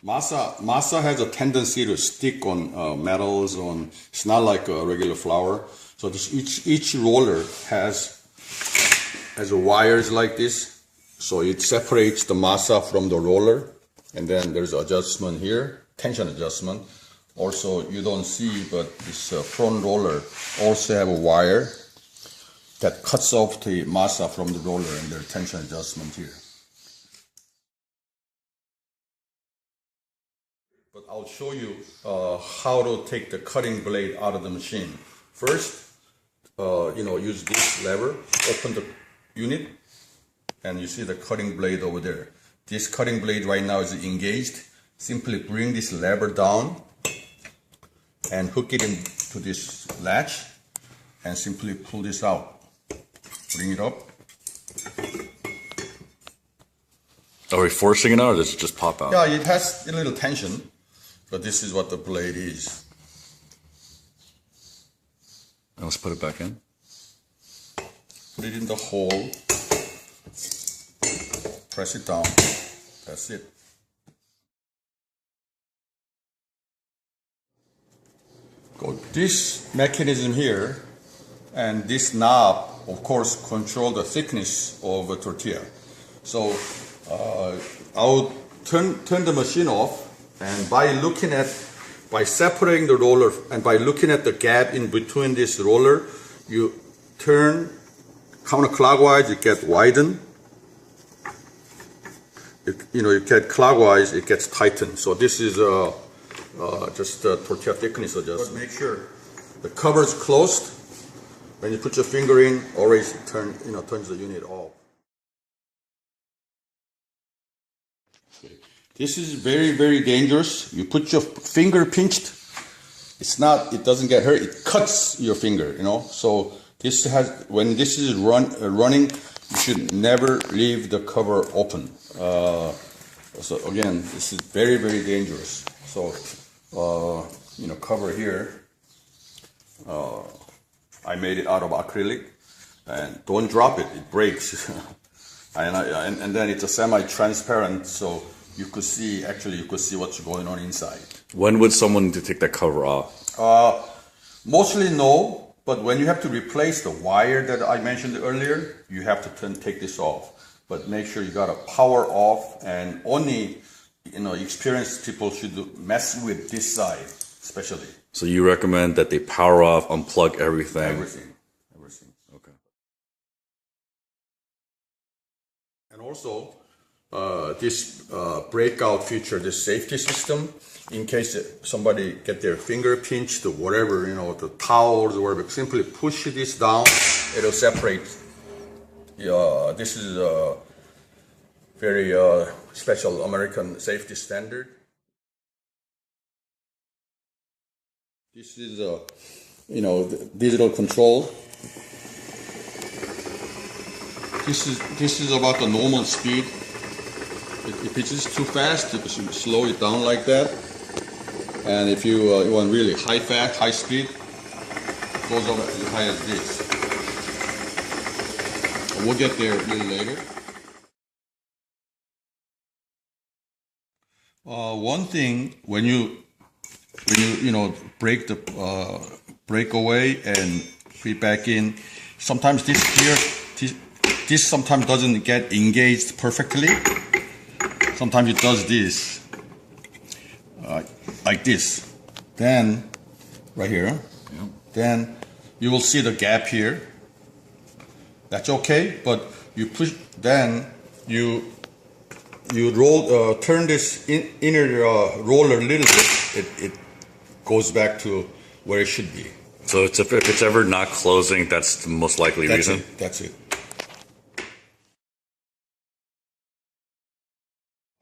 Masa has a tendency to stick on metals. It's not like a regular flour. So each roller has wires like this. So it separates the masa from the roller, and then there's adjustment here, tension adjustment. Also, you don't see, but this front roller also have a wire that cuts off the masa from the roller, and there's tension adjustment here. But I'll show you how to take the cutting blade out of the machine. First, use this lever, open the unit, and you see the cutting blade over there. This cutting blade right now is engaged. Simply bring this lever down and hook it into this latch and simply pull this out. Bring it up. Are we forcing it out, or does it just pop out? Yeah, it has a little tension, but this is what the blade is. And let's put it back in. Put it in the hole. Press it down. That's it. This mechanism here and this knob, of course, control the thickness of a tortilla. So I'll turn the machine off, and by separating the roller and by looking at the gap in between this roller, you turn counterclockwise, it gets widened. You get clockwise, it gets tightened. So this is just the tortilla thickness adjustment. But make sure the cover is closed. When you put your finger in, always turns the unit off. This is very, very dangerous. You put your finger pinched, it doesn't get hurt, it cuts your finger, So when this is running, you should never leave the cover open. So again, this is very, very dangerous. So, cover here, I made it out of acrylic, and don't drop it, it breaks. and then it's a semi-transparent, so you could see what's going on inside. When would someone need to take that cover off? Mostly no, but when you have to replace the wire that I mentioned earlier, you have to take this off. But make sure you got to power off, and only experienced people should mess with this side, especially. So you recommend that they power off, unplug everything? Everything. Okay. And also, this breakout feature, this safety system, in case somebody get their finger pinched or whatever, the towels or whatever, simply push this down, it'll separate. This is a very special American safety standard. This is the digital control. This is about the normal speed. If it's just too fast, you should slow it down like that. And if you want really high speed, it goes over as high as this. We'll get there a little later. One thing, when you break away and put it back in, sometimes this sometimes doesn't get engaged perfectly. Sometimes it does this, like this. Then, right here, then you will see the gap here. That's okay, but you push. Then you roll, turn this inner roller a little bit. It goes back to where it should be. So if it's ever not closing, that's the most likely reason. That's it.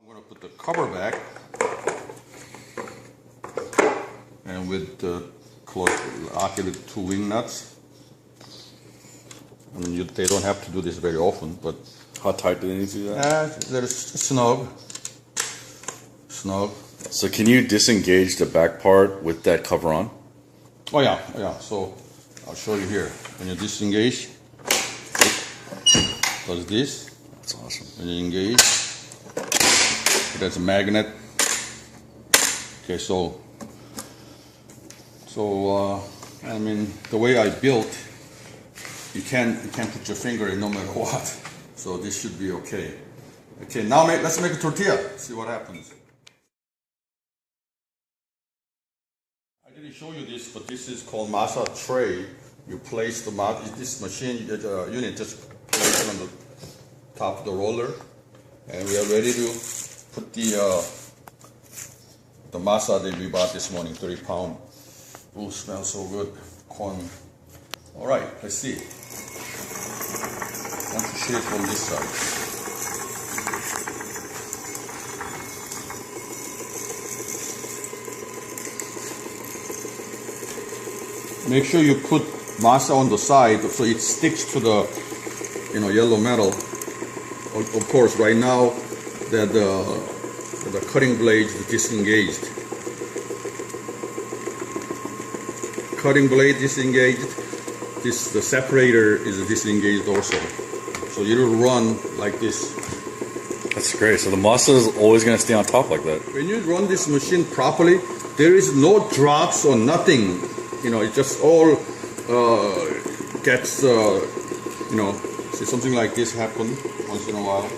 I'm going to put the cover back, and with the acrylic 2 wing nuts. I mean, they don't have to do this very often, but how tight do they need to do that? There's snug. So can you disengage the back part with that cover on? Oh yeah. So I'll show you here. When you disengage, it does this. That's awesome. When you engage, it has a magnet Okay, I mean, the way I built, you can't put your finger in no matter what. So this should be okay. Okay, now let's make a tortilla. See what happens. I didn't show you this, but this is called masa tray. You place this machine unit, just place it on the top of the roller, and we are ready to put the masa that we bought this morning, 30 pound. Ooh, smells so good. Corn. All right, let's see. I want to shoot it from this side. Make sure you put masa on the side so it sticks to the yellow metal. Of course, right now that the cutting blade is disengaged. Cutting blade disengaged. The separator is disengaged also. So it'll run like this. That's great. So the masa is always going to stay on top like that. When you run this machine properly, there is no drops or nothing. It just all gets, see something like this happen once in a while.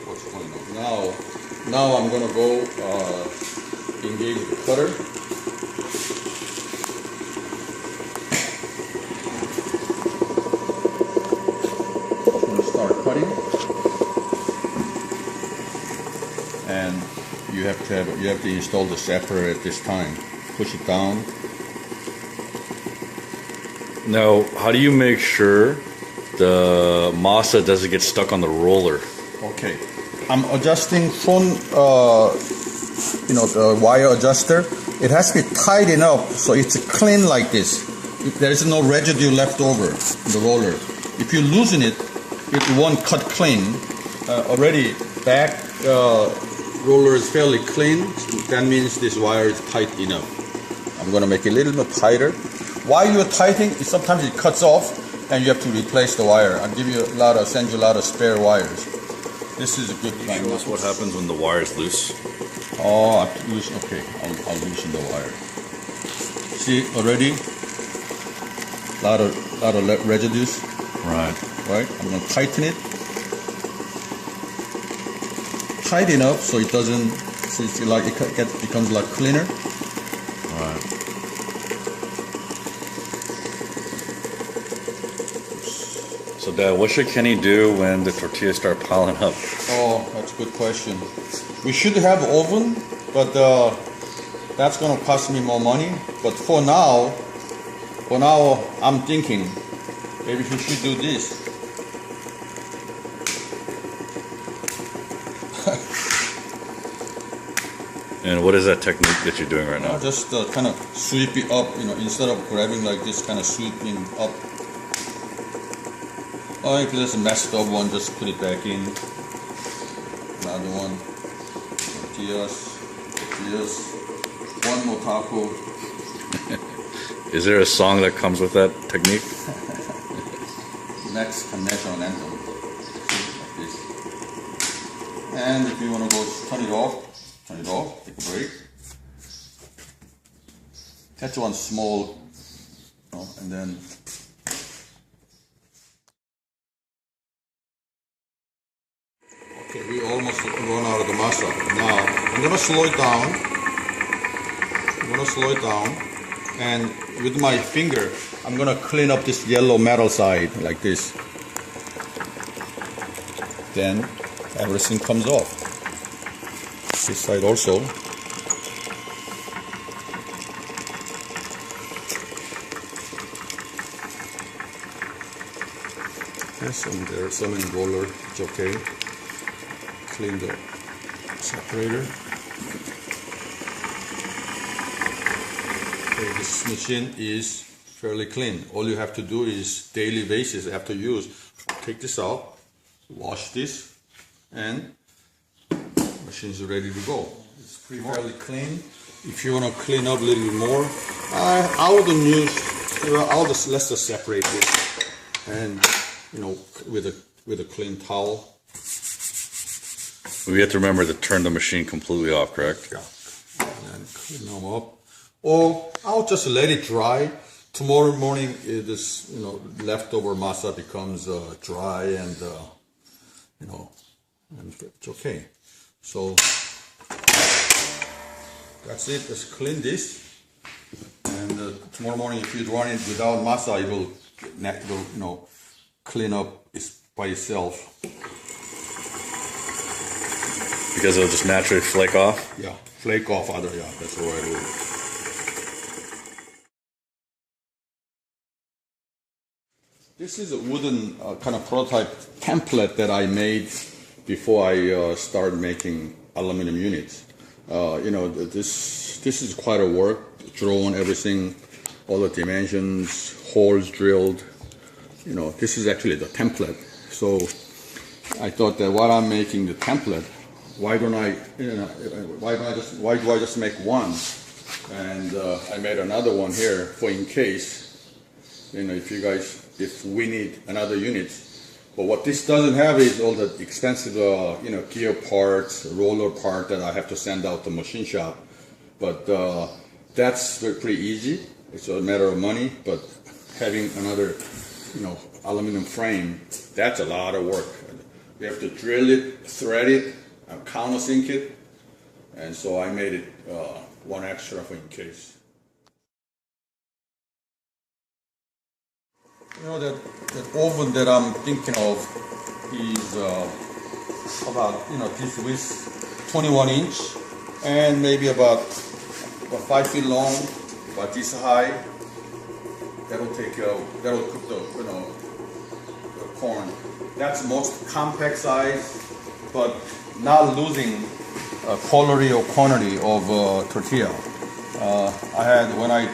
What's going on? Now I'm going to go engage the cutter. I'm going to start cutting. And you have to install the separator at this time. Push it down. Now, how do you make sure the masa doesn't get stuck on the roller? Okay, I'm adjusting from the wire adjuster. It has to be tight enough so it's clean like this. There is no residue left over in the roller. If you loosen it, it won't cut clean. Already back roller is fairly clean. That means this wire is tight enough. I'm going to make it a little bit tighter. While you're tightening, sometimes it cuts off and you have to replace the wire. I'll send you a lot of spare wires. This is a good thing. Show us what happens when the wire is loose. Oh, okay, I'll loosen the wire. See, already, lot of residues. Right. I'm going to tighten it. Tight enough so it doesn't, it becomes a lot cleaner. Right. So Dad, what should Kenny do when the tortillas start piling up? Oh, that's a good question. We should have oven, but that's going to cost me more money. But for now, I'm thinking maybe we should do this. And what is that technique that you're doing right now? Just kind of sweep it up, instead of grabbing like this, kind of sweeping up. Oh, if there's a messed up one, just put it back in. Another one. Tortillas. One more taco. Is there a song that comes with that technique? Mexican national anthem. Like this. And if you want to go turn it off, take a break. Catch one small, and then. Okay, we almost run out of the masa. Now, I'm going to slow it down. And with my finger, I'm going to clean up this yellow metal side like this. Then everything comes off. This side also. Yes, and there's some in roller. It's okay. Clean the separator. Okay, this machine is fairly clean. All you have to do is daily basis. You have to use. Take this out, wash this, and machine is ready to go. It's fairly clean. If you want to clean up a little bit more, let's just separate this, and with a clean towel. We have to remember to turn the machine completely off, correct? Yeah. and clean them up. Or I'll just let it dry. Tomorrow morning, this leftover masa becomes dry and and it's okay. So that's it. Just clean this, and tomorrow morning, if you run it without masa, it will clean up by itself. Because it'll just naturally flake off? Yeah, flake off other, yeah, that's the right word. This is a wooden kind of prototype template that I made before I started making aluminum units. This is quite a work, drawn everything, all the dimensions, holes drilled. This is actually the template. So I thought that while I'm making the template, why do I just make one? And I made another one here for in case, if we need another unit. But what this doesn't have is all the expensive, gear parts, roller part that I have to send out to machine shop. But that's pretty easy. It's a matter of money. But having another, aluminum frame, that's a lot of work. You have to drill it, thread it, countersink it, and so I made it one extra for in case. That oven that I'm thinking of is about this width, 21 inch, and maybe about 5 feet long, about this high. That'll cook the corn. That's the most compact size, but not losing quality or quantity of tortilla. When I